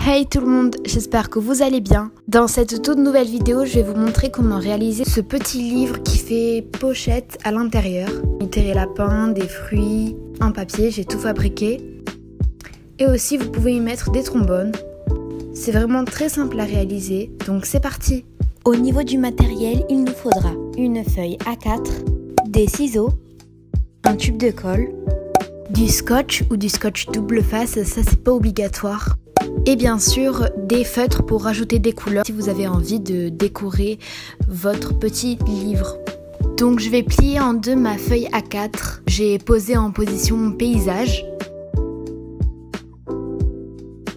Hey tout le monde, j'espère que vous allez bien. Dans cette toute nouvelle vidéo, je vais vous montrer comment réaliser ce petit livre qui fait pochette à l'intérieur. Des lapins, des fruits, un papier, j'ai tout fabriqué. Et aussi vous pouvez y mettre des trombones. C'est vraiment très simple à réaliser, donc c'est parti. Au niveau du matériel, il nous faudra une feuille A4, des ciseaux, un tube de colle, du scotch ou du scotch double face, ça c'est pas obligatoire. Et bien sûr, des feutres pour rajouter des couleurs si vous avez envie de décorer votre petit livre. Donc je vais plier en deux ma feuille A4. J'ai posé en position paysage.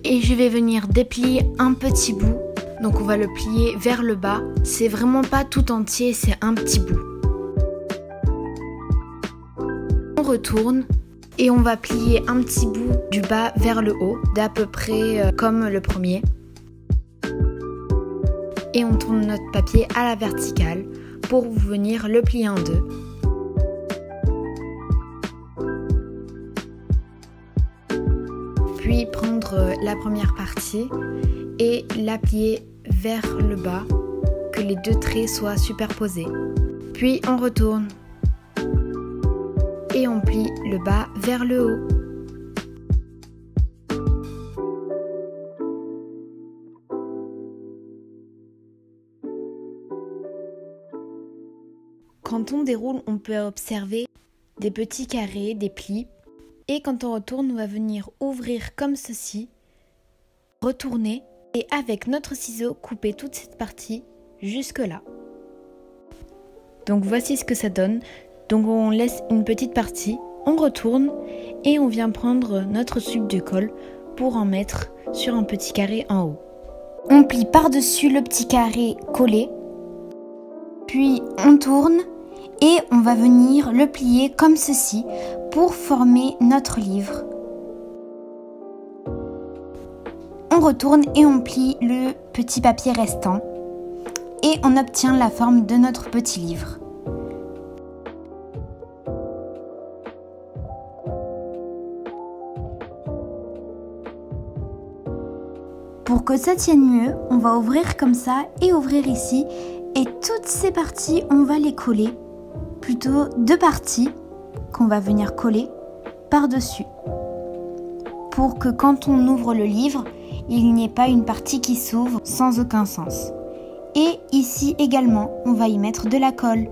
Et je vais venir déplier un petit bout. Donc on va le plier vers le bas. C'est vraiment pas tout entier, c'est un petit bout. On retourne. Et on va plier un petit bout du bas vers le haut, d'à peu près comme le premier. Et on tourne notre papier à la verticale pour venir le plier en deux. Puis prendre la première partie et la plier vers le bas, que les deux traits soient superposés. Puis on retourne. Et on plie le bas vers le haut. Quand on déroule, on peut observer des petits carrés, des plis. Et quand on retourne, on va venir ouvrir comme ceci, retourner et avec notre ciseau, couper toute cette partie jusque là. Donc voici ce que ça donne. Donc on laisse une petite partie, on retourne et on vient prendre notre tube de colle pour en mettre sur un petit carré en haut. On plie par-dessus le petit carré collé, puis on tourne et on va venir le plier comme ceci pour former notre livre. On retourne et on plie le petit papier restant et on obtient la forme de notre petit livre. Pour que ça tienne mieux, on va ouvrir comme ça et ouvrir ici. Et toutes ces parties, on va les coller. Plutôt deux parties qu'on va venir coller par-dessus. Pour que quand on ouvre le livre, il n'y ait pas une partie qui s'ouvre sans aucun sens. Et ici également, on va y mettre de la colle.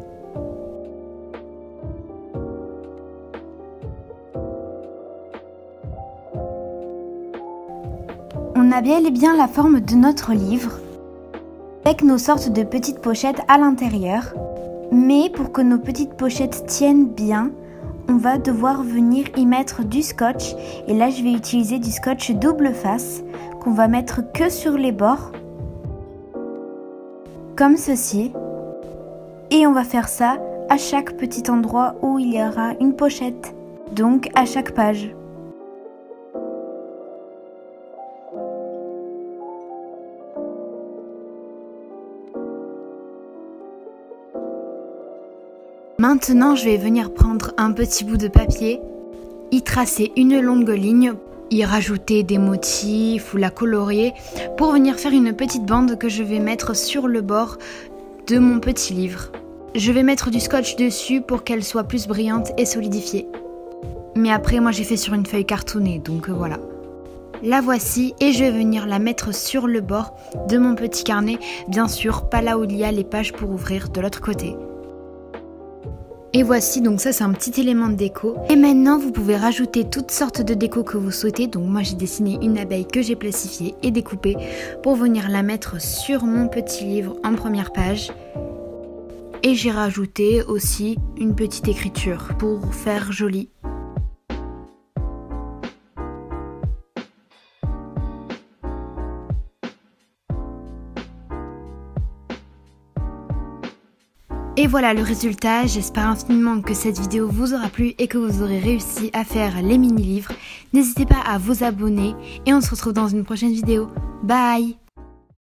On a bel et bien la forme de notre livre, avec nos sortes de petites pochettes à l'intérieur. Mais pour que nos petites pochettes tiennent bien, on va devoir venir y mettre du scotch. Et là, je vais utiliser du scotch double face, qu'on va mettre que sur les bords, comme ceci. Et on va faire ça à chaque petit endroit où il y aura une pochette, donc à chaque page. Maintenant, je vais venir prendre un petit bout de papier, y tracer une longue ligne, y rajouter des motifs ou la colorier pour venir faire une petite bande que je vais mettre sur le bord de mon petit livre. Je vais mettre du scotch dessus pour qu'elle soit plus brillante et solidifiée. Mais après, moi j'ai fait sur une feuille cartonnée, donc voilà. La voici et je vais venir la mettre sur le bord de mon petit carnet, bien sûr pas là où il y a les pages pour ouvrir de l'autre côté. Et voici, donc ça c'est un petit élément de déco. Et maintenant vous pouvez rajouter toutes sortes de déco que vous souhaitez. Donc moi j'ai dessiné une abeille que j'ai plastifiée et découpée pour venir la mettre sur mon petit livre en première page. Et j'ai rajouté aussi une petite écriture pour faire joli. Et voilà le résultat, j'espère infiniment que cette vidéo vous aura plu et que vous aurez réussi à faire les mini-livres. N'hésitez pas à vous abonner et on se retrouve dans une prochaine vidéo. Bye!